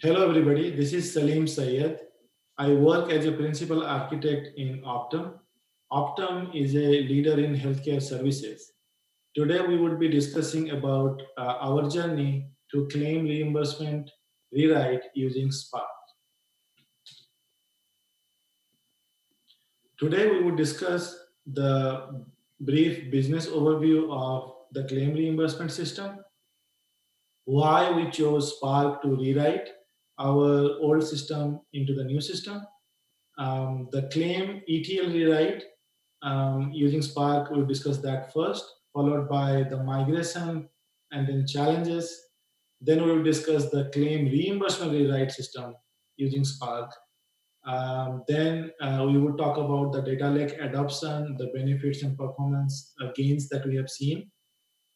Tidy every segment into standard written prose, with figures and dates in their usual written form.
Hello, everybody. This is Salim Sayed. I work as a principal architect in Optum. Optum is a leader in healthcare services. Today, we would be discussing about our journey to claim reimbursement rewrite using Spark. Today, we would discuss the brief business overview of the claim reimbursement system, why we chose Spark to rewrite our old system into the new system, the claim ETL rewrite using Spark, we'll discuss that first, followed by the migration and then challenges. Then we will discuss the claim reimbursement rewrite system using Spark. Then we will talk about the data lake adoption, the benefits and performance gains that we have seen,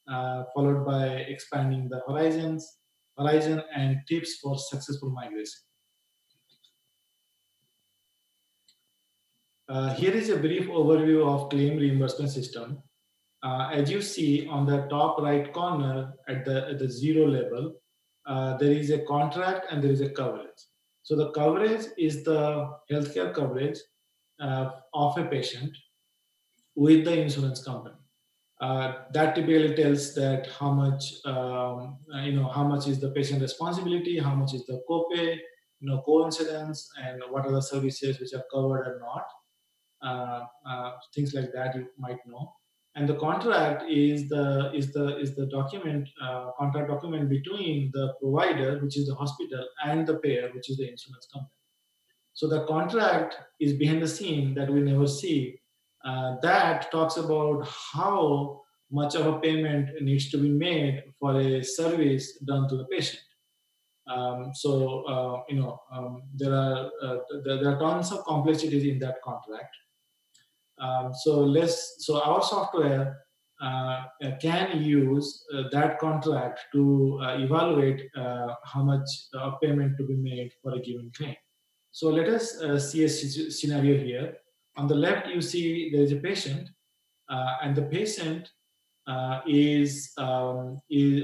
followed by expanding the horizon and tips for successful migration. Here is a brief overview of claim reimbursement system. As you see on the top right corner at the zero level, there is a contract and there is a coverage. So the coverage is the healthcare coverage of a patient with the insurance company. That typically tells that how much how much is the patient responsibility, how much is the copay, coincidence, and what are the services which are covered or not. Things like that you might know. And the contract is the document, contract document between the provider, which is the hospital, and the payer, which is the insurance company. So the contract is behind the scene that we never see. That talks about how much of a payment needs to be made for a service done to the patient. There are tons of complexities in that contract. So our software can use that contract to evaluate how much payment to be made for a given claim. So let us see a scenario here. On the left, you see there is a patient, and the patient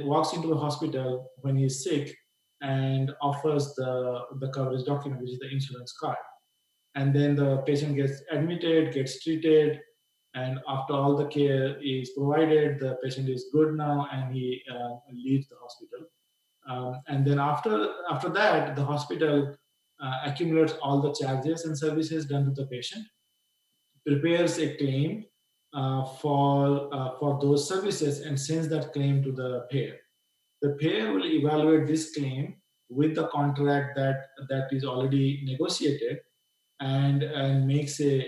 walks into the hospital when he is sick and offers the coverage document, which is the insurance card. And then the patient gets admitted, gets treated, and after all the care is provided, the patient is good now, and he leaves the hospital. And then after that, the hospital accumulates all the charges and services done to the patient, prepares a claim for those services, and sends that claim to the payer. The payer will evaluate this claim with the contract that is already negotiated, and makes a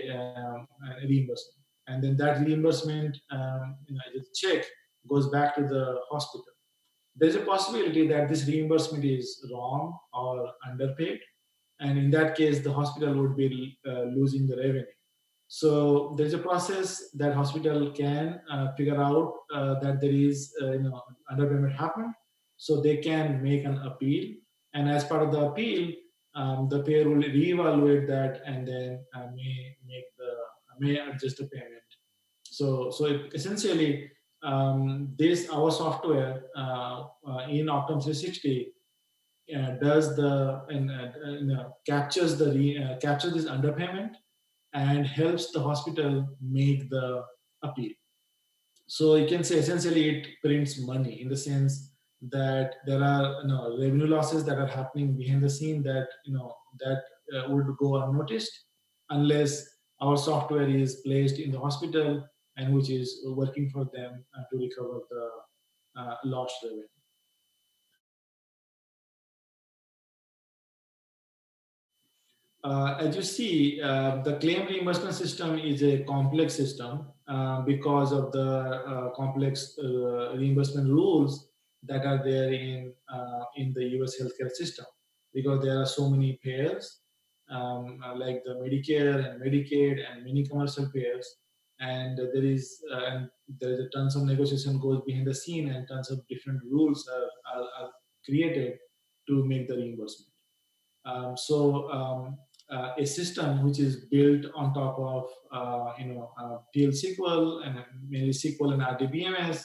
reimbursement. And then that reimbursement, the check goes back to the hospital. There's a possibility that this reimbursement is wrong or underpaid, and in that case, the hospital would be losing the revenue. So there's a process that hospital can figure out that there is underpayment happened, so they can make an appeal, and as part of the appeal, the payer will reevaluate that and then may adjust the payment. So essentially, this our software in Optum 360 does captures this underpayment and helps the hospital make the appeal. So you can say essentially it prints money in the sense that there are revenue losses that are happening behind the scene that would go unnoticed unless our software is placed in the hospital and which is working for them to recover the lost revenue. As you see, the claim reimbursement system is a complex system because of the complex reimbursement rules that are there in the US healthcare system. Because there are so many payers, like the Medicare and Medicaid and many commercial payers, and there is a tons of negotiation goes behind the scene, and tons of different rules are created to make the reimbursement. A system which is built on top of PLSQL and mainly SQL and RDBMS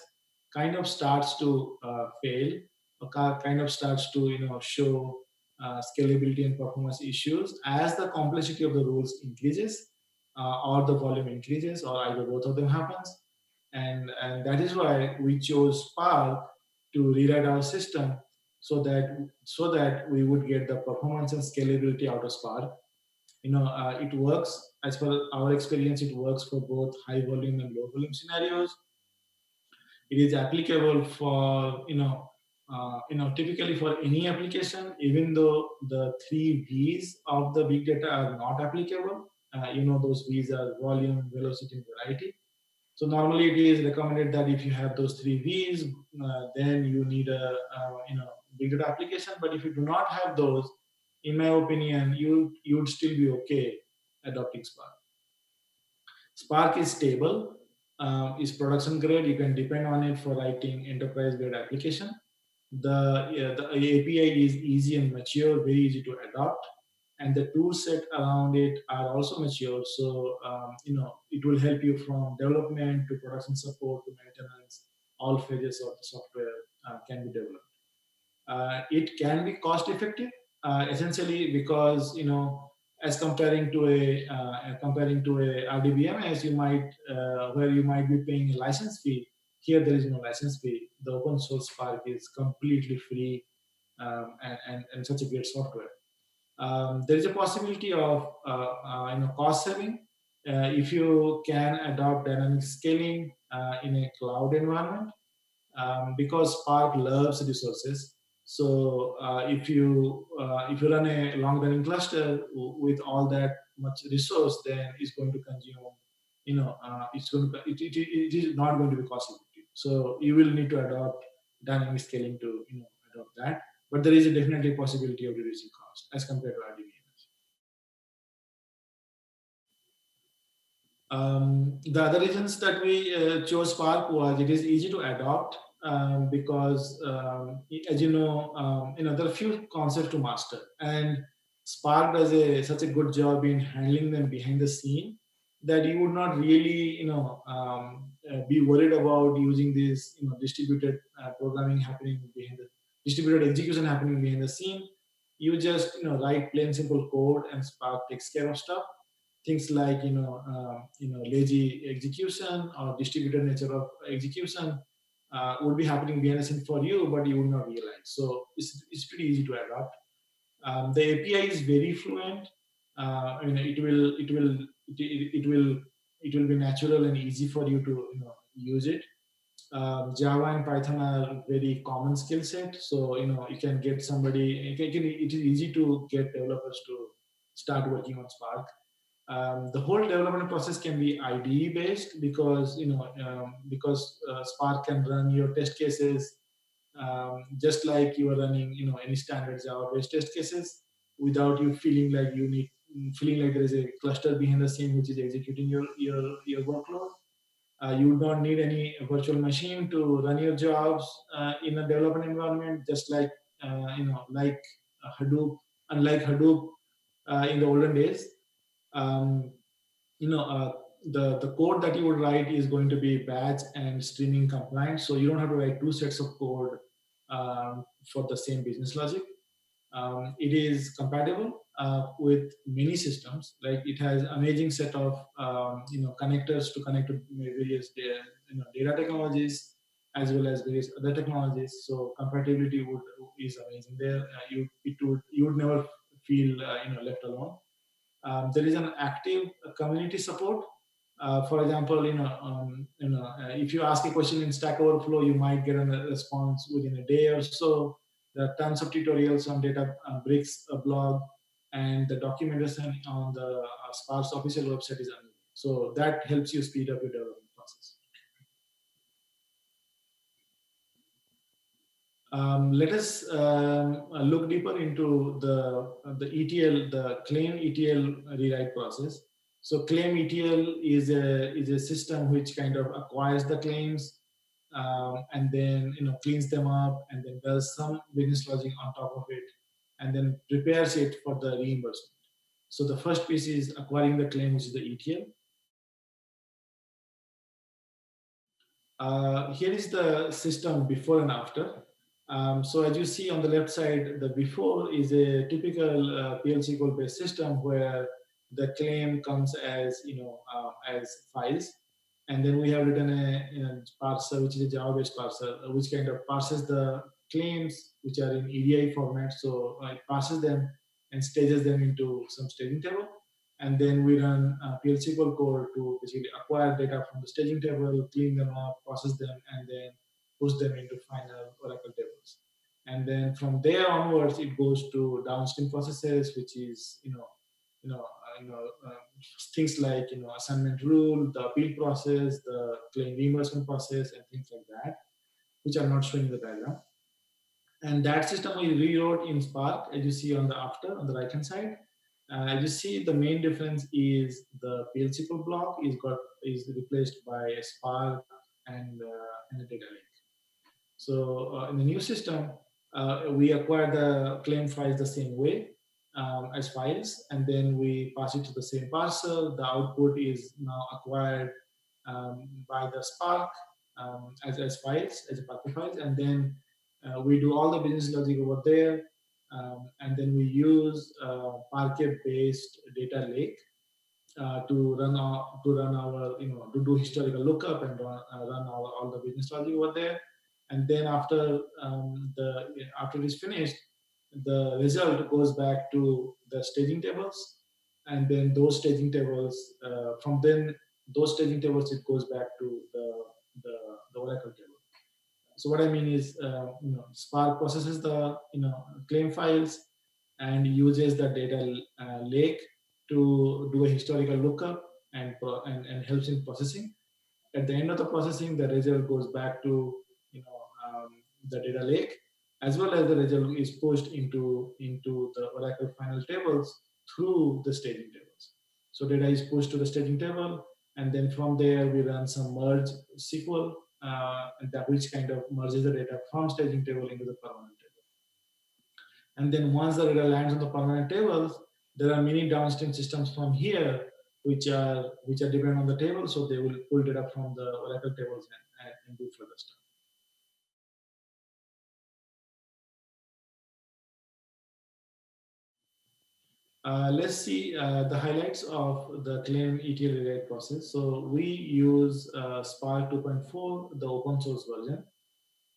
kind of starts to fail, or kind of starts to show scalability and performance issues as the complexity of the rules increases, or the volume increases, or either both of them happens. And that is why we chose Spark to rewrite our system so that we would get the performance and scalability out of Spark. It works as per our experience. It works for both high volume and low volume scenarios. It is applicable for typically for any application, even though the three V's of the big data are not applicable. Those V's are volume, velocity, and variety. So normally it is recommended that if you have those three V's, then you need a big data application. But if you do not have those, in my opinion, you would still be okay adopting Spark. Spark is stable, is production grade. You can depend on it for writing enterprise grade application. The API is easy and mature, very easy to adopt, and the tool set around it are also mature. So it will help you from development to production support to maintenance. All phases of the software can be developed. It can be cost effective, essentially because as comparing to a RDBMS, as you might where you might be paying a license fee. Here there is no license fee. The open source Spark is completely free, and such a great software. There is a possibility of cost saving if you can adopt dynamic scaling in a cloud environment, because Spark loves resources. So if you run a long running cluster with all that much resource, then it's going to consume. It is not going to be cost effective. So you will need to adopt dynamic scaling to adopt that. But there is a definitely possibility of reducing cost as compared to RDBMS. The other reasons that we chose Spark was it is easy to adopt, because as there are a few concepts to master, and Spark does such a good job in handling them behind the scene that you would not really be worried about using this distributed programming happening behind the distributed execution happening behind the scene. You just write plain simple code, and Spark takes care of stuff. Things like lazy execution or distributed nature of execution would be happening behind the scene for you, but you would not realize. So it's pretty easy to adopt. The API is very fluent. It will be natural and easy for you to use it. Java and Python are very common skill set, so you can get somebody. It is easy to get developers to start working on Spark. The whole development process can be IDE based because Spark can run your test cases just like you are running any standard Java based test cases without you feeling like there is a cluster behind the scene which is executing your workload. You don't need any virtual machine to run your jobs in a development environment, just like like Hadoop, unlike Hadoop in the olden days. um, the code that you would write is going to be batch and streaming compliant, so you don't have to write two sets of code for the same business logic. It is compatible with many systems. Like it has amazing set of connectors to connect to various data technologies as well as various other technologies. So compatibility is amazing there. You would never feel left alone. There is an active community support. For example, if you ask a question in Stack Overflow, you might get a response within a day or so. There are tons of tutorials on Databricks blog, and the documentation on the Spark's official website is amazing. So that helps you speed up your development process. Let us look deeper into the ETL, the claim ETL rewrite process. So claim ETL is a system which kind of acquires the claims and then cleans them up and then does some business logic on top of it and then prepares it for the reimbursement. So the first piece is acquiring the claim, which is the ETL. Here is the system before and after. So as you see on the left side, the before is a typical PLSQL based system where the claim comes as as files, and then we have written a parser, which is a Java based parser, which kind of parses the claims which are in EDI format. So it parses them and stages them into some staging table, and then we run PLSQL code to basically acquire data from the staging table, clean them up, process them, and then push them into final Oracle tables. And then from there onwards, it goes to downstream processes, which is things like assignment rule, the appeal process, the claim reimbursement process, and things like that, which are not showing in the diagram. And that system we rewrote in Spark, as you see on the after on the right hand side. As you see, the main difference is the PLSQL block is replaced by a Spark and a data lake. So in the new system, we acquire the claim files the same way as files, and then we pass it to the same parser. The output is now acquired by the Spark as files, as a Parquet files, and then we do all the business logic over there, and then we use Parquet-based data lake to run our to do historical lookup and run all the business logic over there. And then after it is finished, the result goes back to the staging tables, and then those staging tables from then those staging tables it goes back to the Oracle table. So what I mean is, Spark processes the claim files and uses the data lake to do a historical lookup and helps in processing. At the end of the processing, the result goes back to the data lake, as well as the result is pushed into the Oracle final tables through the staging tables. So data is pushed to the staging table, and then from there we run some merge SQL, that which kind of merges the data from staging table into the permanent table. And then once the data lands on the permanent tables, there are many downstream systems from here which are dependent on the table, so they will pull data from the Oracle tables and do further stuff. Let's see the highlights of the claim ETL rewrite process. So we use Spark 2.4, the open source version.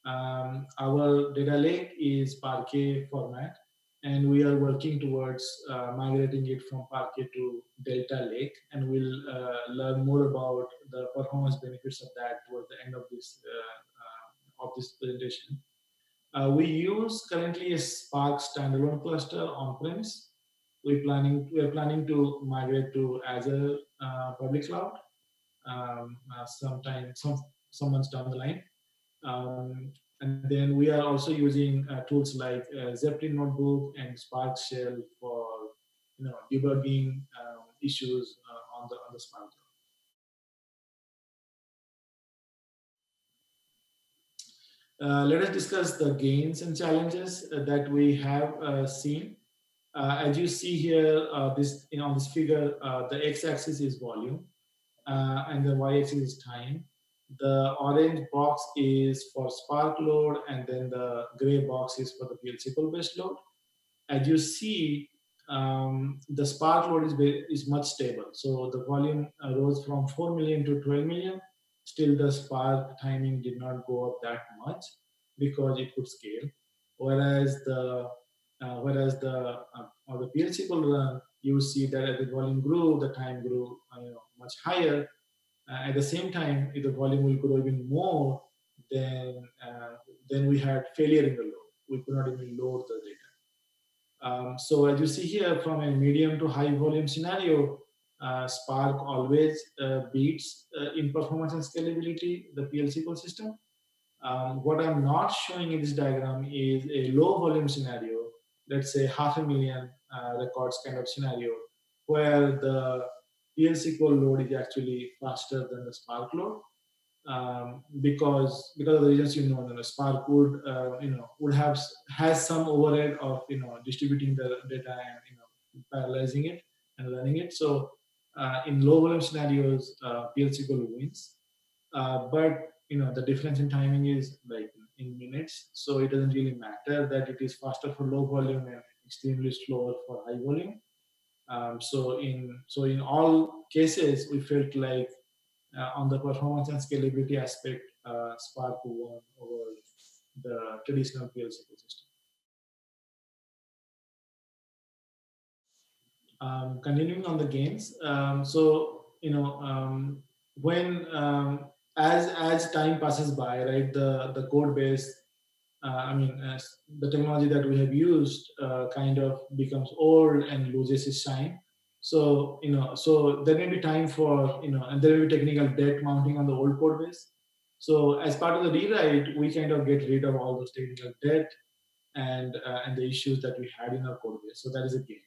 Our data lake is Parquet format, and we are working towards migrating it from Parquet to Delta Lake, and we'll learn more about the performance benefits of that towards the end of this presentation. We use currently a Spark standalone cluster on-premise. We are planning to migrate to Azure public cloud some months down the line. And then we are also using tools like Zeppelin Notebook and Spark Shell for debugging issues on the Spark. Let us discuss the gains and challenges that we have seen. As you see here, on this figure, the x-axis is volume, and the y-axis is time. The orange box is for Spark load, and then the gray box is for the PLSQL based load. As you see, the Spark load is much stable. So the volume rose from 4 million to 12 million. Still, the Spark timing did not go up that much because it could scale. Whereas the PLSQL run, you see that as the volume grew, the time grew much higher. At the same time, if the volume will grow even more, then we had failure in the load. We could not even load the data. So as you see here, from a medium to high volume scenario, Spark always beats in performance and scalability the PLSQL system. What I'm not showing in this diagram is a low volume scenario, let's say 500,000 records kind of scenario, where the PLSQL load is actually faster than the Spark load, because of the reasons the Spark would has some overhead of distributing the data and parallelizing it and running it. So in low volume scenarios, PLSQL wins, but the difference in timing is like in minutes. minutes. So it doesn't really matter that it is faster for low volume and extremely slower for high volume. So in all cases, we felt like on the performance and scalability aspect, Spark won over the traditional PLSQL system. Continuing on the gains, when as time passes by, right, the code base, the technology that we have used kind of becomes old and loses its shine. So there may be time for, and there may be technical debt mounting on the old code base. So as part of the rewrite, we kind of get rid of all those technical debt and the issues that we had in our code base. So that is a gain.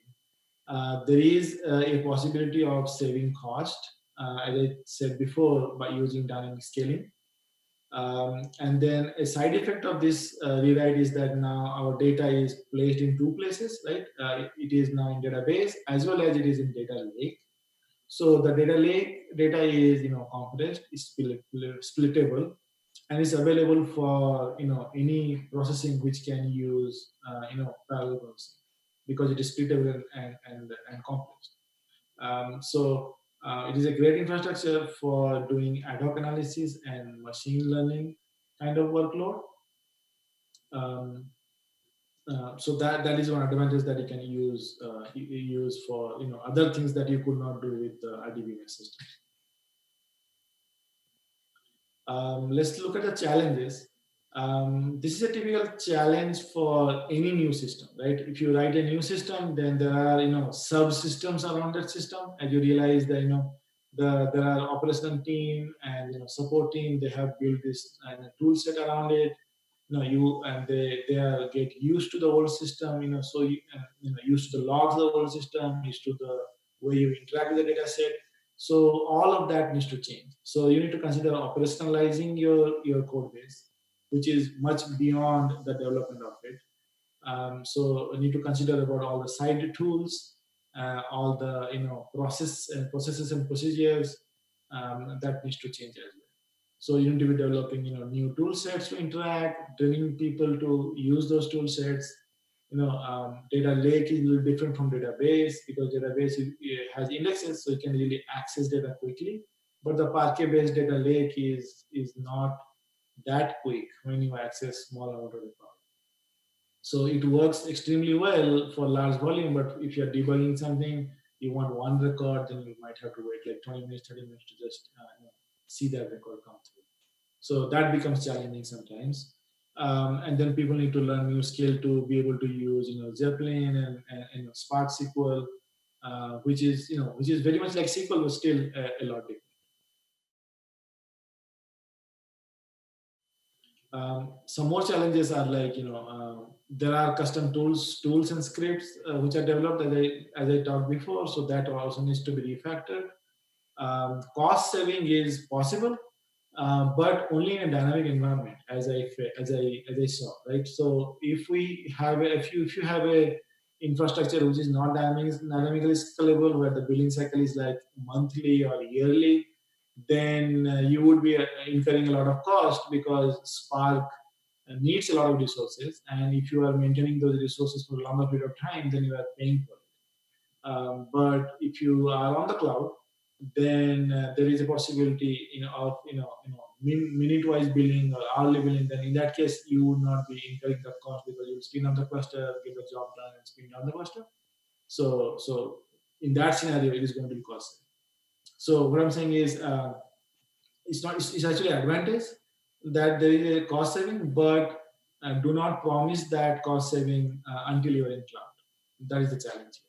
There is a possibility of saving cost, as I said before, by using dynamic scaling. And then a side effect of this rewrite is that now our data is placed in two places, right? It is now in database as well as it is in data lake. So the data lake data is, compressed, is splittable, and is available for any processing which can use parallel processing because it is splittable and complex. It is a great infrastructure for doing ad hoc analysis and machine learning kind of workload. So that is one advantage that you can use for other things that you could not do with the RDBMS system. Let's look at the challenges. This is a typical challenge for any new system, right? If you write a new system, then there are subsystems around that system, and you realize that there are operational team and support team. They have built this tool set around it. They get used to the old system. So used to the logs of the old system, used to the way you interact with the data set. So all of that needs to change. So you need to consider operationalizing your code base, which is much beyond the development of it. So you need to consider about all the side tools, all the processes and procedures that needs to change as well. So you need to be developing new tool sets to interact, training people to use those tool sets. Data lake is a little different from database because database has indexes, so you can really access data quickly. But the Parquet-based data lake is not that quick when you access small amount of data. So it works extremely well for large volume, but if you're debugging something, you want one record, then you might have to wait like 20 minutes, 30 minutes to just see that record come through. So that becomes challenging sometimes. And then people need to learn new skill to be able to use, Zeppelin and Spark SQL, which is very much like SQL, but still a lot different. Some more challenges are like, there are custom tools and scripts which are developed as I talked before. So that also needs to be refactored. Cost saving is possible, but only in a dynamic environment, as I saw, right? So if you have a infrastructure which is not dynamically scalable, where the billing cycle is like monthly or yearly, then you would be incurring a lot of cost because Spark needs a lot of resources, and if you are maintaining those resources for a longer period of time, then you are paying for it. But if you are on the cloud, then there is a possibility of minute-wise billing or hourly billing. Then in that case, you would not be incurring the cost because you'll spin up the cluster, get the job done, and spin down the cluster. So in that scenario, it is going to be costly. So what I'm saying is, it's actually an advantage that there is a cost saving, but do not promise that cost saving until you are in cloud. That is the challenge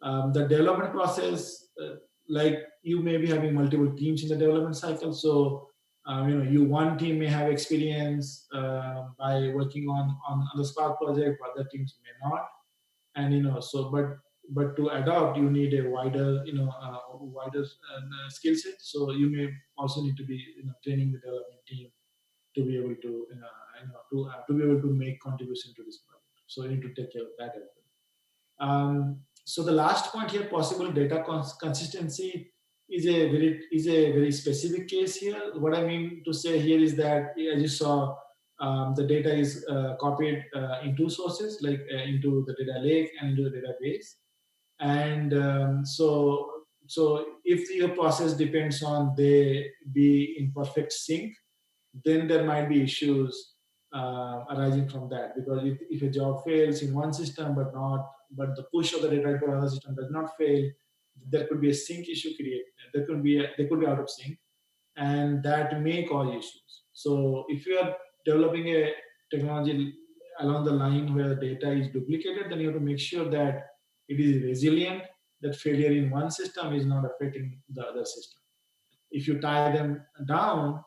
here. The development process, like you may be having multiple teams in the development cycle. So one team may have experience by working on the Spark project, other teams may not. And but to adopt, you need a wider skill set. So you may also need to be training the development team to be able to to be able to make contribution to this project. So you need to take care of that as well. So the last point here, possible data consistency, is a very specific case here. What I mean to say here is that, as you saw, the data is copied in two sources, like into the data lake and into the database. And so if your process depends on they be in perfect sync, then there might be issues arising from that. Because if a job fails in one system but the push of the data to another system does not fail, there could be a sync issue created. They could be out of sync, and that may cause issues. So if you are developing a technology along the line where data is duplicated, then you have to make sure that it is resilient, that failure in one system is not affecting the other system. If you tie them down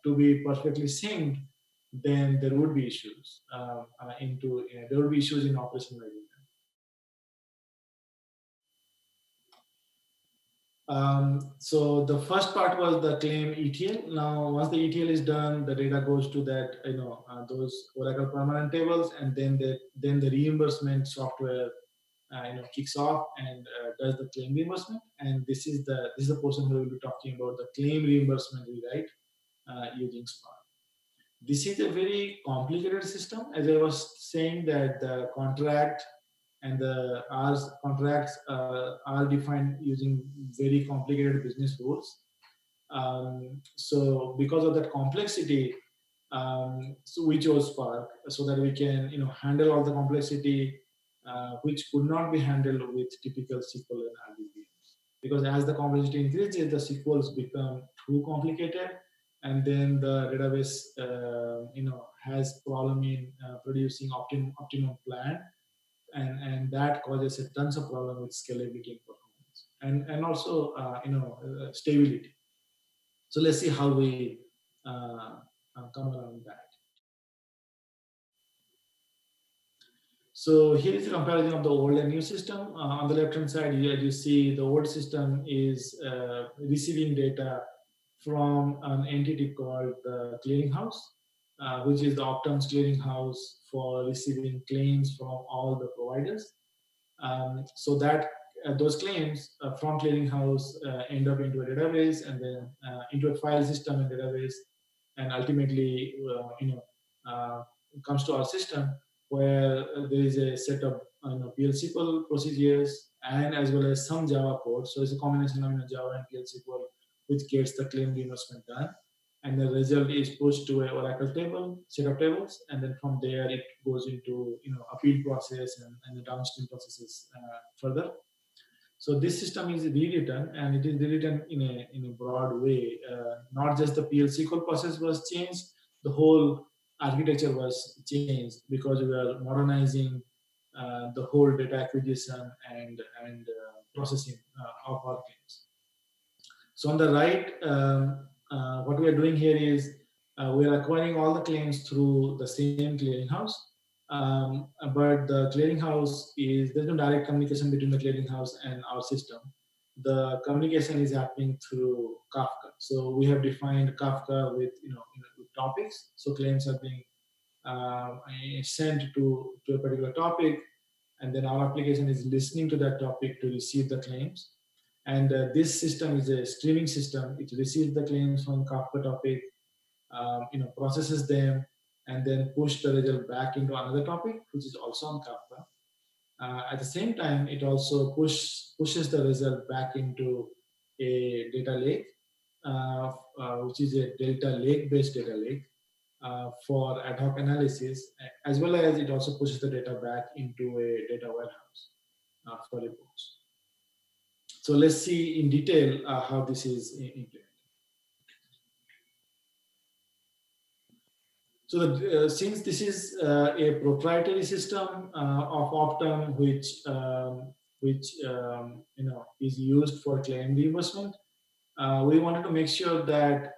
to be perfectly synced, then there would be issues there would be issues in operation management. So the first part was the claim ETL. Now, once the ETL is done, the data goes to that those Oracle permanent tables, and then the reimbursement software kicks off and does the claim reimbursement. And this is the portion where we'll be talking about the claim reimbursement rewrite using Spark. This is a very complicated system. As I was saying, that the contract and the contracts are defined using very complicated business rules. So because of that complexity, so we chose Spark so that we can handle all the complexity which could not be handled with typical SQL and RDBMs. Because as the complexity increases, the SQLs become too complicated, and then the database has problem in producing optimum plan, and that causes a tons of problem with scalability and performance, and also stability. So let's see how we come around that. So here is a comparison of the old and new system. On the left-hand side, here you see the old system is receiving data from an entity called the clearinghouse, which is the Optum's clearinghouse for receiving claims from all the providers. So that those claims from clearinghouse end up into a database, and then into a file system and database, and ultimately comes to our system, where there is a set of PLSQL procedures and as well as some Java code. So it's a combination of Java and PLSQL which gets the claim reimbursement done, and the result is pushed to a Oracle table, set of tables, and then from there it goes into appeal process and the downstream processes further. So this system is rewritten, and it is rewritten in a broad way. Not just the PLSQL process was changed, the whole architecture was changed, because we are modernizing the whole data acquisition and processing of our claims. So on the right, what we are doing here is we are acquiring all the claims through the same clearinghouse. But the clearinghouse there's no direct communication between the clearinghouse and our system. The communication is happening through Kafka. So we have defined Kafka with with topics. So claims are being sent to a particular topic, and then our application is listening to that topic to receive the claims. And this system is a streaming system. It receives the claims from Kafka topic, processes them, and then push the result back into another topic, which is also on Kafka. At the same time, it also pushes the result back into a data lake, which is a data lake-based data lake for ad hoc analysis, as well as it also pushes the data back into a data warehouse for reports. So let's see in detail how this is implemented. So since this is a proprietary system of Optum, which is used for claim reimbursement, we wanted to make sure that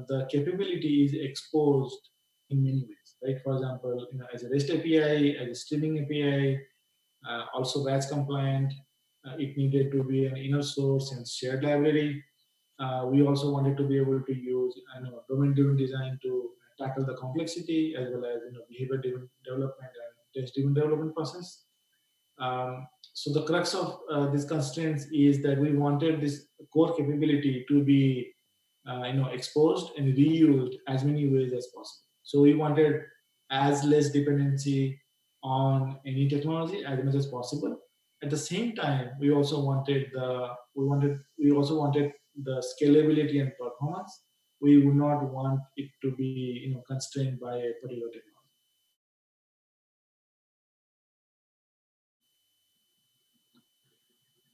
the capability is exposed in many ways, right? For example, as a REST API, as a streaming API, also batch compliant. It needed to be an inner source and shared library. We also wanted to be able to use domain-driven design to tackle the complexity, as well as behavior-driven development and test-driven development process. So the crux of these constraints is that we wanted this core capability to be exposed and reused as many ways as possible. So we wanted as less dependency on any technology as much as possible. At the same time, we also wanted the scalability and performance. We would not want it to be constrained by a particular technology.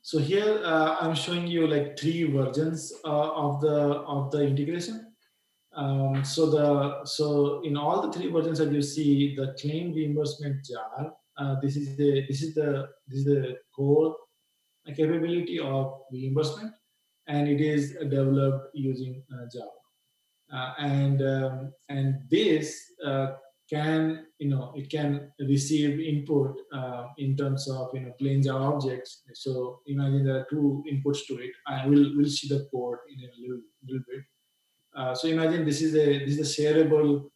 So here I'm showing you like three versions of the integration. So in all the three versions that you see, the claim reimbursement jar, this is the core capability of reimbursement, and it is developed using Java. And this can it can receive input in terms of plain Java objects. So imagine there are two inputs to it. I will see the code in a little bit. So imagine this is a shareable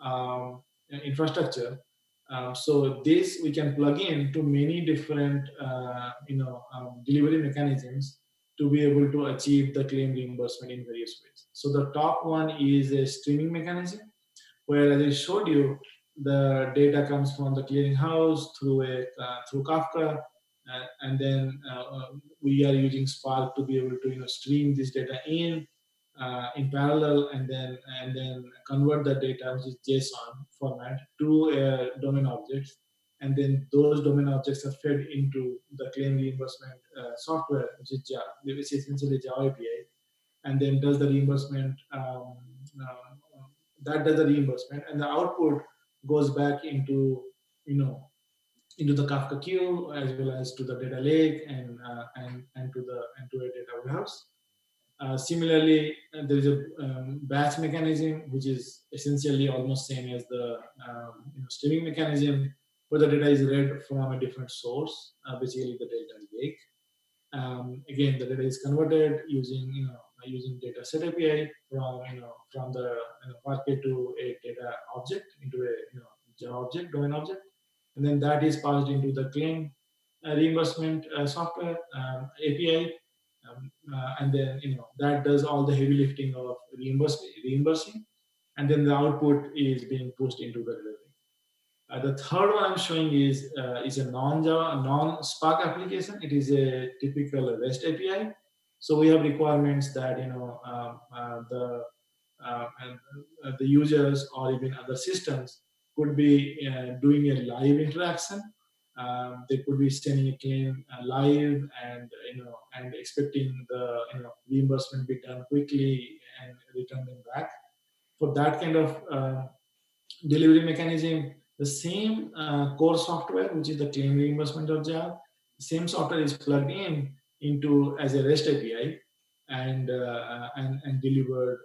um, infrastructure. So this we can plug in to many different delivery mechanisms to be able to achieve the claim reimbursement in various ways. So the top one is a streaming mechanism, where, as I showed you, the data comes from the clearinghouse through Kafka, and then we are using Spark to be able to stream this data in parallel, and then convert the data, which is JSON format, to domain objects, and then those domain objects are fed into the claim reimbursement software, which is Java, which is essentially Java API, and then does the reimbursement. That does the reimbursement, and the output goes back into the Kafka queue, as well as to the data lake, and to a data warehouse. Similarly, there is a batch mechanism, which is essentially almost same as the streaming mechanism, where the data is read from a different source, basically the data lake. Again, the data is converted using data set API from the Parquet to a data object, into a Java object, domain object, and then that is passed into the claim reimbursement software API, and then that does all the heavy lifting of reimbursing, and then the output is being pushed into the delivery. The third one I'm showing is a non-Java, non-Spark application. It is a typical REST API. So we have requirements that the users or even other systems could be doing a live interaction. They could be sending a claim live, and expecting the reimbursement be done quickly and return them back. For that kind of delivery mechanism, the same core software, which is the claim reimbursement of Java, the same software is plugged in into as a REST API, and delivered,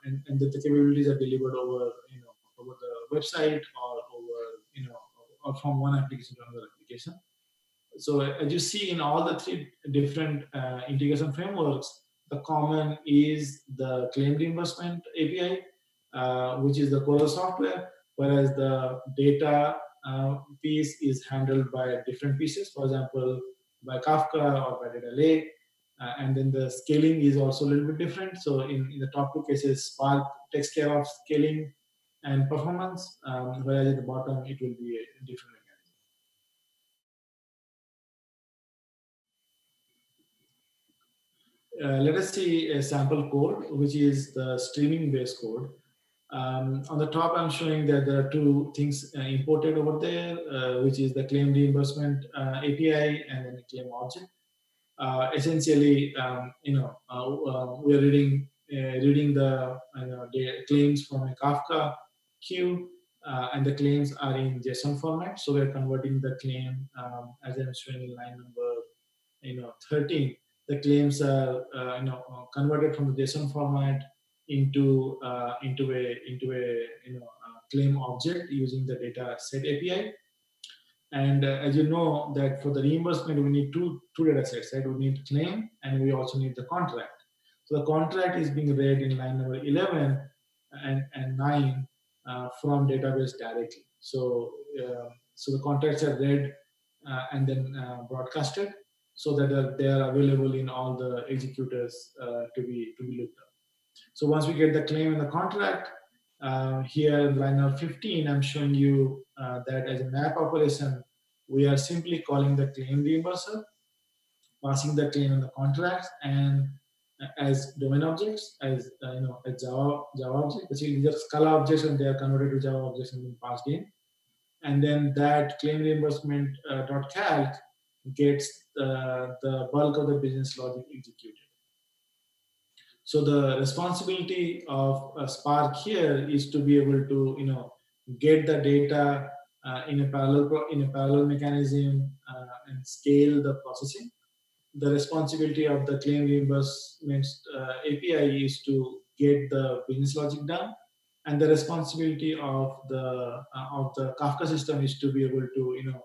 and the capabilities are delivered over the website, or over or from one application to another application. So as you see in all the three different integration frameworks, the common is the claim reimbursement API, which is the core software, whereas the data piece is handled by different pieces, for example, by Kafka or by data lake. And then the scaling is also a little bit different. So in the top two cases, Spark takes care of scaling and performance, whereas at the bottom it will be a different let us see a sample code, which is the streaming based code. On the top, I'm showing that there are two things imported over there, which is the claim reimbursement API and then the claim object. Essentially, we are reading the claims from a Kafka queue, and the claims are in JSON format. So we're converting the claim, as I'm showing in line number 13. The claims are converted from the JSON format into a claim object using the data set API. And as you know, that for the reimbursement, we need two data sets, right? We need claim, and we also need the contract. So the contract is being read in line number 11 and 9 from database directly. So the contracts are read and then broadcasted, so that they are available in all the executors to be looked up. So once we get the claim and the contract, Here in line number 15, I'm showing you that as a map operation, we are simply calling the claim reimburser, passing the claim in the contracts, and as domain objects, as a Java object. Basically, these are Scala objects, and they are converted to Java objects and then passed in. And then that claim reimbursement .calc gets the bulk of the business logic executed. So the responsibility of Spark here is to be able to get the data in a parallel mechanism and scale the processing. The responsibility of the claim reimbursement API is to get the business logic done, and the responsibility of the Kafka system is to be able to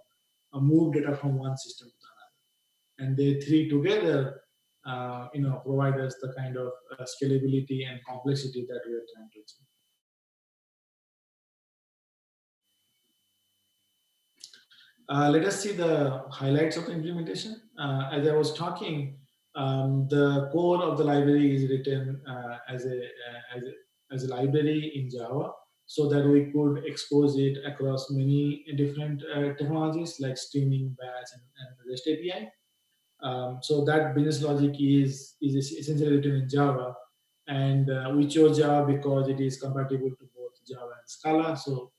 move data from one system to another. And they three together, provide us the kind of scalability and complexity that we are trying to achieve. Let us see the highlights of the implementation. As I was talking, the core of the library is written as a library in Java, so that we could expose it across many different technologies like streaming, batch, and REST API. So that business logic is essentially written in Java, and we chose Java because it is compatible to both Java and Scala. So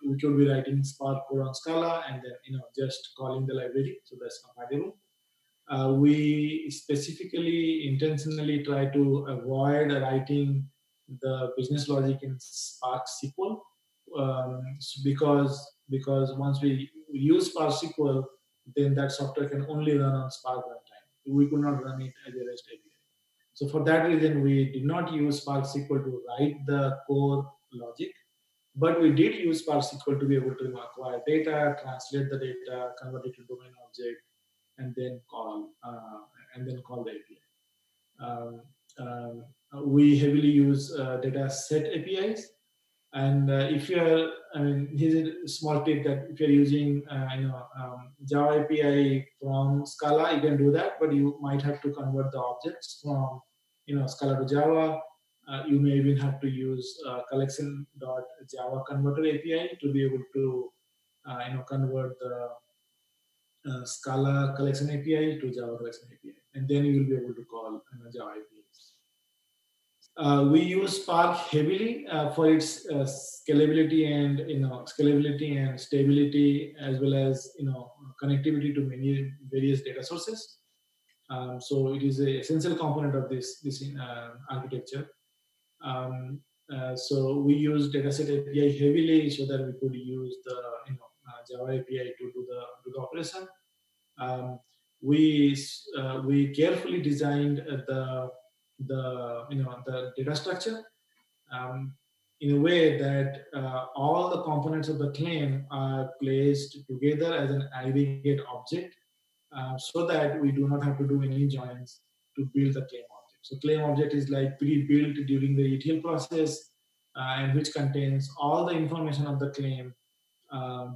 we could be writing Spark code on Scala and then just calling the library, so that's compatible. We specifically intentionally try to avoid writing the business logic in Spark SQL, because once we use Spark SQL, then that software can only run on Spark runtime. We could not run it as a REST API. So for that reason, we did not use Spark SQL to write the core logic, but we did use Spark SQL to be able to acquire data, translate the data, convert it to domain object, and then call the API. We heavily use data set APIs, and if you are, here's a small tip that if you're using Java API from Scala, you can do that, but you might have to convert the objects from Scala to Java. You may even have to use collection.java converter API to be able to convert the Scala collection API to Java collection API, and then you will be able to call Java APIs. We use Spark heavily for its scalability and stability, as well as connectivity to many various data sources. So it is an essential component of this architecture. So we use dataset API heavily so that we could use the Java API to do the operation. We carefully designed the data structure in a way that all the components of the claim are placed together as an aggregate object, so that we do not have to do any joins to build the claim object. So claim object is like pre-built during the ETL process, and which contains all the information of the claim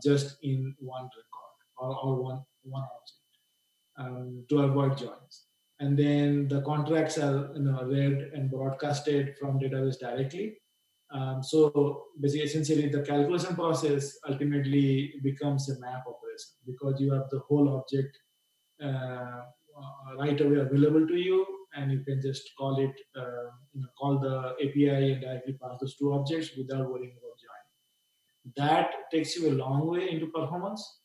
just in one record or one object, to avoid joins. And then the contracts are read and broadcasted from database directly. So basically, essentially, the calculation process ultimately becomes a map operation, because you have the whole object right away available to you, and you can just call it, call the API and directly pass those two objects without worrying about join. That takes you a long way into performance.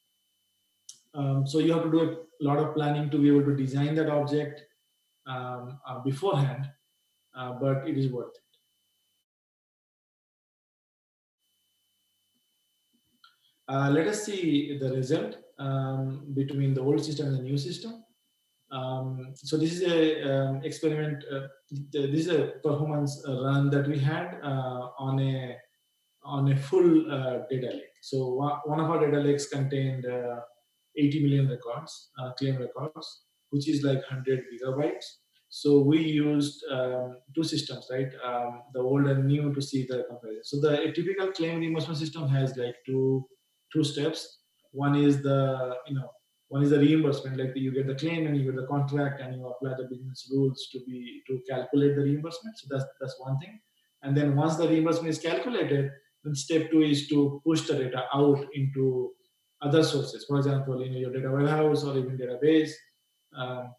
So you have to do a lot of planning to be able to design that object beforehand, but it is worth it. Let us see the result between the old system and the new system. So this is a experiment. This is a performance run that we had on a full data lake. So one of our data lakes contained 80 million records, claim records, which is like 100 gigabytes. So we used two systems, right? The old and new, to see the comparison. So a typical claim reimbursement system has like two steps. One is the reimbursement, like you get the claim and you get the contract and you apply the business rules to calculate the reimbursement. So that's one thing. And then once the reimbursement is calculated, then step 2 is to push the data out into other sources. For example, your data warehouse or even database. Um,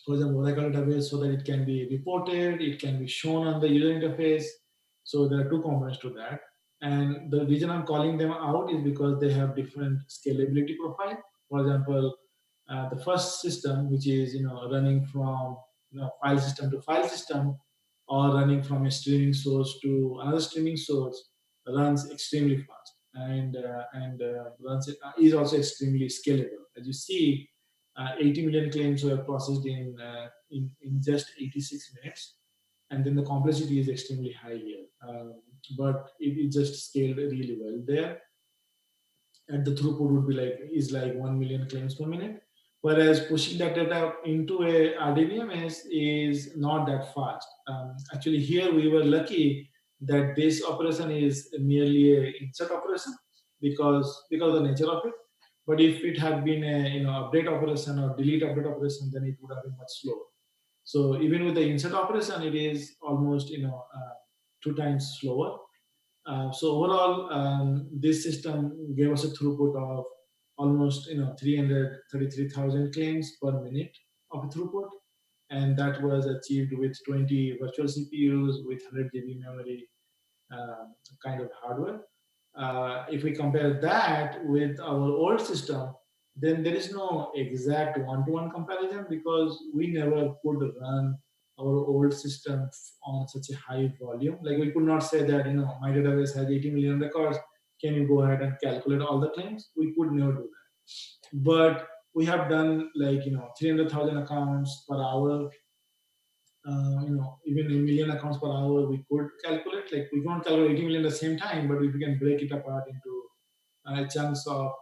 for example, Oracle database, so that it can be reported, it can be shown on the user interface. So there are two components to that. And the reason I'm calling them out is because they have different scalability profile. For example, the first system, which is running from file system to file system, or running from a streaming source to another streaming source, runs extremely fast and runs is also extremely scalable. As you see, 80 million claims were processed in just 86 minutes, and then the complexity is extremely high here. But it just scaled really well there, and the throughput would be like 1 million claims per minute. Whereas pushing that data into a RDBMS is not that fast. Actually, here we were lucky that this operation is merely a insert operation because of the nature of it. But if it had been a update operation or delete update operation, then it would have been much slower. So even with the insert operation, it is almost 2 times slower. So overall, this system gave us a throughput of almost 333,000 claims per minute of a throughput, and that was achieved with 20 virtual CPUs with 100 GB memory, kind of hardware. If we compare that with our old system, then there is no exact one-to-one comparison because we never could run our old system on such a high volume. Like we could not say that my database has 80 million records. Can you go ahead and calculate all the claims? We could never do that. But we have done 300,000 accounts per hour, even a million accounts per hour, we could calculate. Like we can't calculate 80 million at the same time, but if we can break it apart into chunks of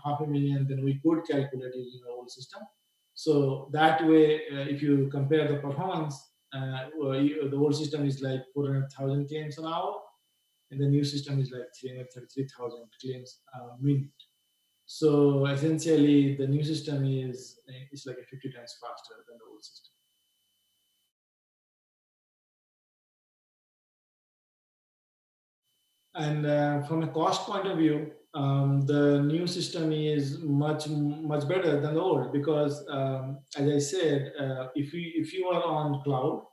500,000, then we could calculate using the old system. So that way, if you compare the performance, the old system is like 400,000 claims an hour, and the new system is like 333,000 claims a minute. So essentially, the new system is like a 50 times faster than the old system. And from a cost point of view, the new system is much better than the old because, as I said, if you are on cloud,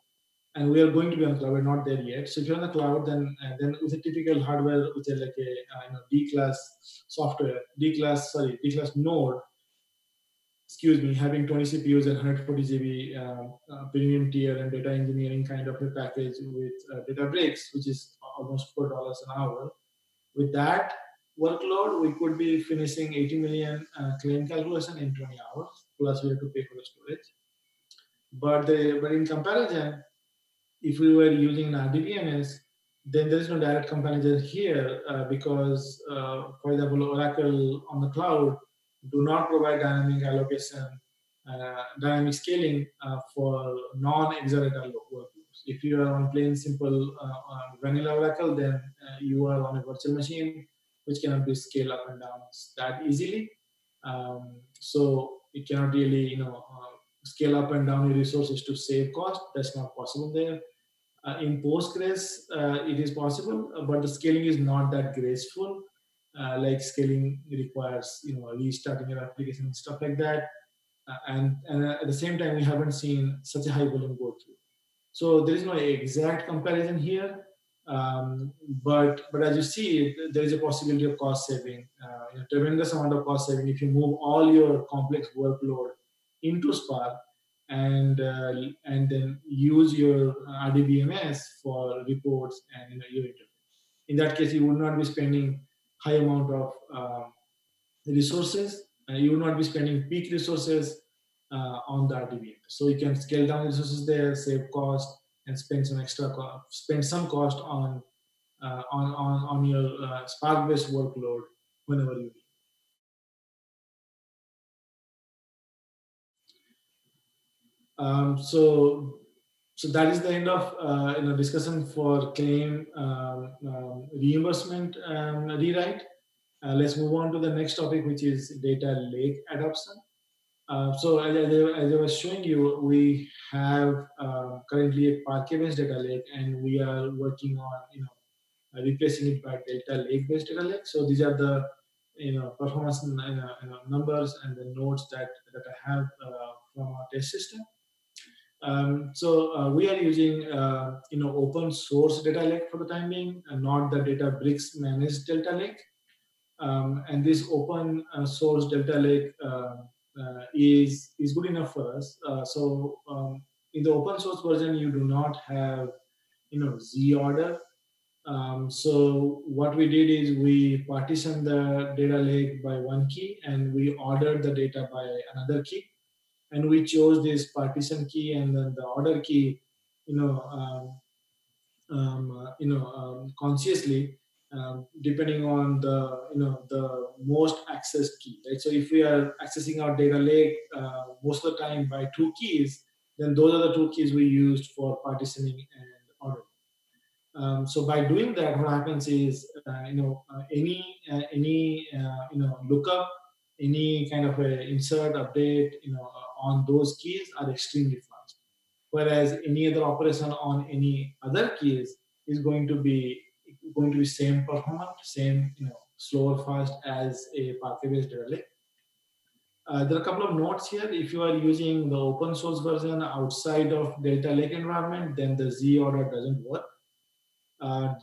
and we are going to be on cloud, we're not there yet. So if you're on the cloud, then with a typical hardware, which is like a D class software, D class node, excuse me, having 20 CPUs and 140 GB premium tier and data engineering kind of a package with Databricks, which is almost $4 an hour. With that workload, we could be finishing 80 million claim calculation in 20 hours, plus we have to pay for the storage. But in comparison, if we were using an RDBMS, then there is no direct comparison here because, for example, Oracle on the cloud do not provide dynamic allocation, dynamic scaling for non-exadata workloads. If you are on plain simple vanilla Oracle, then you are on a virtual machine which cannot be scaled up and down that easily. So it cannot really, scale up and down your resources to save cost. That's not possible there. In Postgres, it is possible, but the scaling is not that graceful. Like scaling requires, restarting your application and stuff like that. And at the same time, we haven't seen such a high volume go through. So there is no exact comparison here, but as you see, there is a possibility of cost saving, tremendous amount of cost saving if you move all your complex workload into Spark and then use your RDBMS for reports and your interface. In that case, you would not be spending high amount of resources. You would not be spending peak resources on the RDBMS. So you can scale down resources there, save cost, and spend some cost on your Spark-based workload whenever you need. So that is the end of discussion for claim reimbursement rewrite. Let's move on to the next topic, which is data lake adoption. So as I was showing you, we have currently a Parquet-based data lake, and we are working on replacing it by Delta Lake-based data lake. So these are the performance numbers and the nodes that I have from our test system. So we are using open source data lake for the time being, and not the Databricks managed data lake. And this open source Delta Lake is good enough for us. In the open source version, you do not have Z order. So what we did is we partitioned the data lake by one key, and we ordered the data by another key, and we chose this partition key and then the order key, you know, consciously, depending on the most accessed key, right? So if we are accessing our data lake most of the time by two keys, then those are the two keys we used for partitioning and ordering. So by doing that, what happens is, any lookup, any kind of a insert, update, on those keys are extremely fast. Whereas any other operation on any other keys is going to be same performant, same slow or fast as a Parquet-based data lake. There are a couple of notes here. If you are using the open source version outside of Delta Lake environment, then the Z order doesn't work.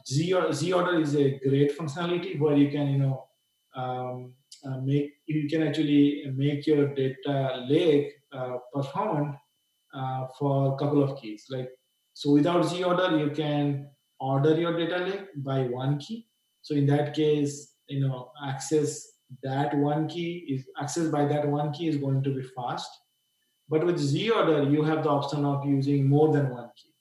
Z order is a great functionality where you can you can actually make your data lake performant for a couple of keys. So without Z order, you can order your data lake by one key. So in that case, access by that one key is going to be fast. But with Z order, you have the option of using more than one key.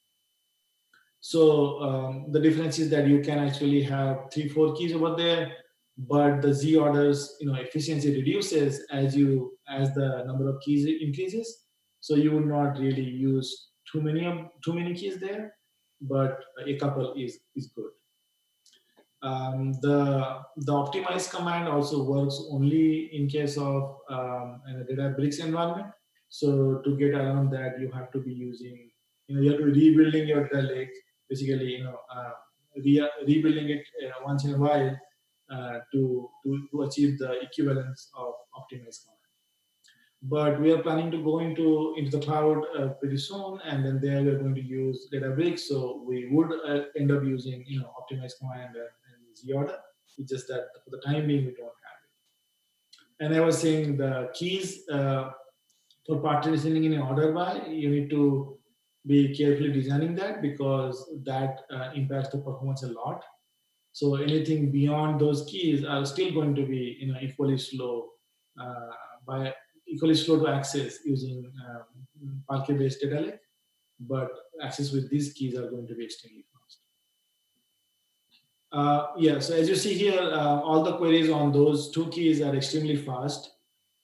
So the difference is that you can actually have 3-4 keys over there, but the Z orders efficiency reduces as the number of keys increases. So you would not really use too many keys there, but a couple is good. The optimize command also works only in case of a Databricks environment. So to get around that, you have to be using, you have to be rebuilding your data lake, basically, rebuilding it once in a while to achieve the equivalence of optimize command. But we are planning to go into the cloud pretty soon, and then there we're going to use Databricks. So we would end up using optimize command and Z order. It's just that for the time being we don't have it. And I was saying the keys for partitioning in order by, you need to be carefully designing that, because that impacts the performance a lot. So anything beyond those keys are still going to be equally slow to access using Parquet-based data lake, but access with these keys are going to be extremely fast. So as you see here, all the queries on those two keys are extremely fast.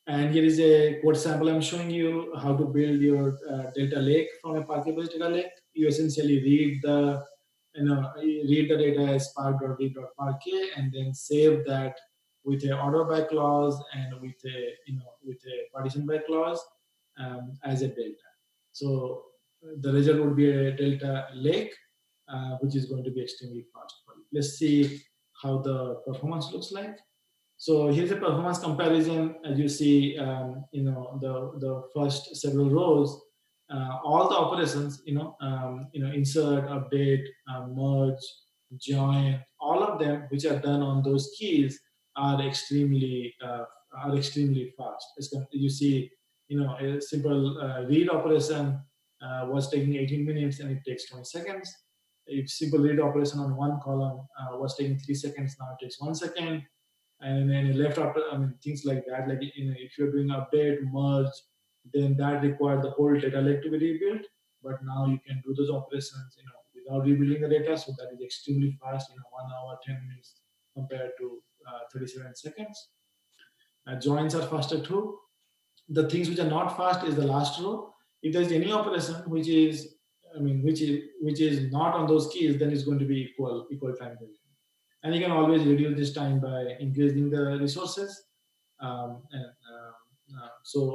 And here is a code sample I'm showing you how to build your data lake from a Parquet-based data lake. You essentially read the data as spark.read.parquet, and then save that with a order by clause and with a partition by clause as a delta. So the result would be a delta lake, which is going to be extremely fast for you. Let's see how the performance looks like. So here's a performance comparison. As you see, the first several rows, all the operations, insert, update, merge, join, all of them which are done on those keys are extremely fast. You see, a simple read operation was taking 18 minutes and it takes 20 seconds. A simple read operation on one column was taking 3 seconds, now it takes 1 second. And then left after, things like that. Like if you're doing update, merge, then that required the whole data lake to be rebuilt. But now you can do those operations, without rebuilding the data. So that is extremely fast. 1 hour, 10 minutes compared to 37 seconds. Joins are faster too. The things which are not fast is the last row. If there's any operation which is not on those keys, then it's going to be equal time to. And you can always reduce this time by increasing the resources.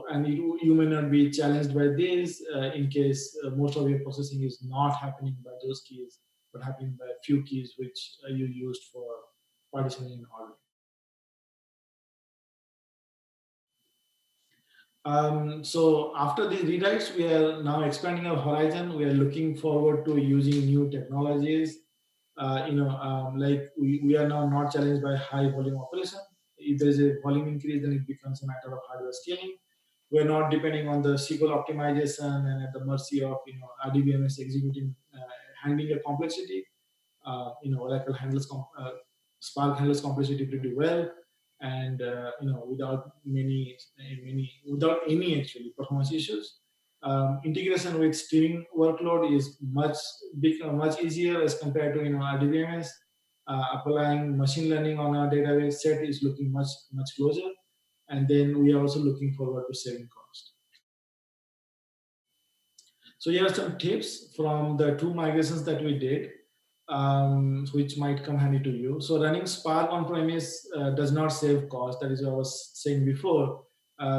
And you may not be challenged by this in case most of your processing is not happening by those keys, but happening by a few keys which you used for partitioning in order. So after these rewrites, we are now expanding our horizon. We are looking forward to using new technologies. Like we are now not challenged by high volume operation. If there is a volume increase, then it becomes a matter of hardware scaling. We're not depending on the SQL optimization and at the mercy of RDBMS executing, handling a complexity. Oracle handles Spark handles complexity pretty well, and without without any actually performance issues. Integration with streaming workload is much easier as compared to RDBMS. Applying machine learning on our database set is looking much closer, and then we are also looking forward to saving cost. So here are some tips from the 2 migrations that we did, which might come handy to you. So running Spark on premise does not save cost. That is what I was saying before.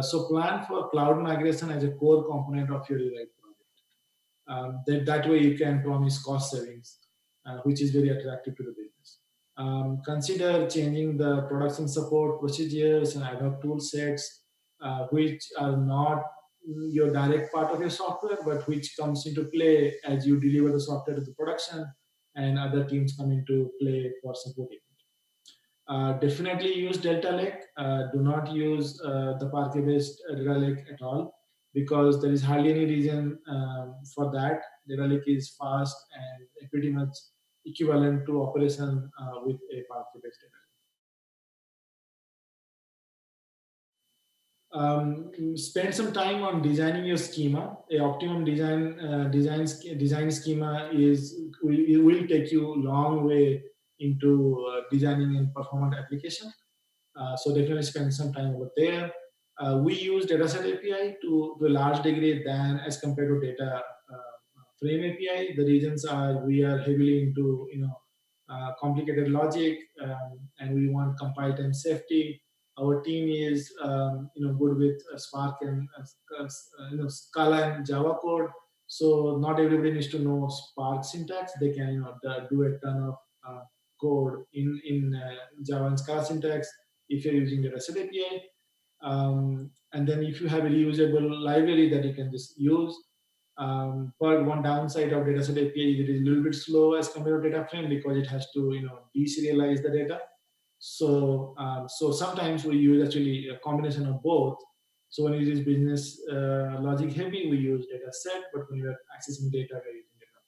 So plan for cloud migration as a core component of your rewrite project. That way you can promise cost savings, which is very attractive to the business. Consider changing the production support procedures and ad hoc tool sets, which are not your direct part of your software, but which comes into play as you deliver the software to the production and other teams come into play for supporting it. Definitely use Delta Lake. Do not use the Parquet-based Delta Lake at all, because there is hardly any reason for that. Delta Lake is fast and pretty much equivalent to operation with a Parquet-based data. Spend some time on designing your schema. A optimum design schema will take you a long way into designing and performant application. So definitely spend some time over there. We use dataset API to a large degree than as compared to data frame API. The reasons are we are heavily into complicated logic, and we want compile time safety. Our team is good with Spark and Scala and Java code. So not everybody needs to know Spark syntax. They can do a ton of code in Java and Scala syntax if you're using the REST API. And then if you have a reusable library that you can just use. But one downside of dataset API is it is a little bit slow as compared to data frame because it has to deserialize the data. So sometimes we use actually a combination of both. So when it is business logic heavy, we use dataset, but when you are accessing data, we're using data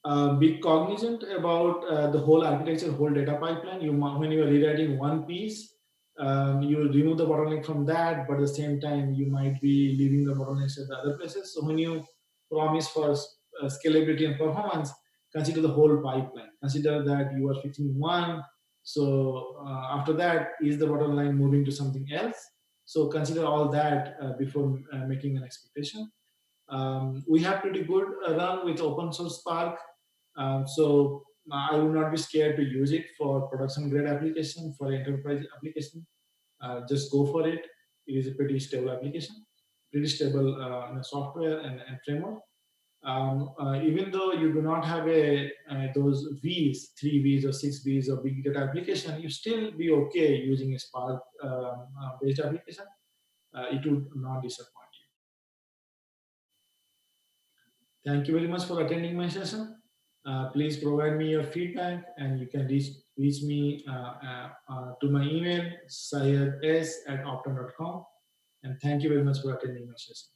frame. Be cognizant about the whole architecture, whole data pipeline. When you are rewriting one piece, you will remove the bottleneck from that, but at the same time, you might be leaving the bottlenecks at the other places. So when you promise for scalability and performance, consider the whole pipeline. Consider that you are fixing one. So after that, is the bottom line moving to something else? So consider all that before making an expectation. We have pretty good run with open source Spark. So I would not be scared to use it for production grade application, for enterprise application. Just go for it. It is a pretty stable application, pretty stable software and framework. Even though you do not have those Vs, 3 Vs or 6 Vs of big data application, you still be okay using a Spark based application. It would not disappoint you. Thank you very much for attending my session. Please provide me your feedback, and you can reach me to my email, sayed@optum.com. And thank you very much for attending my session.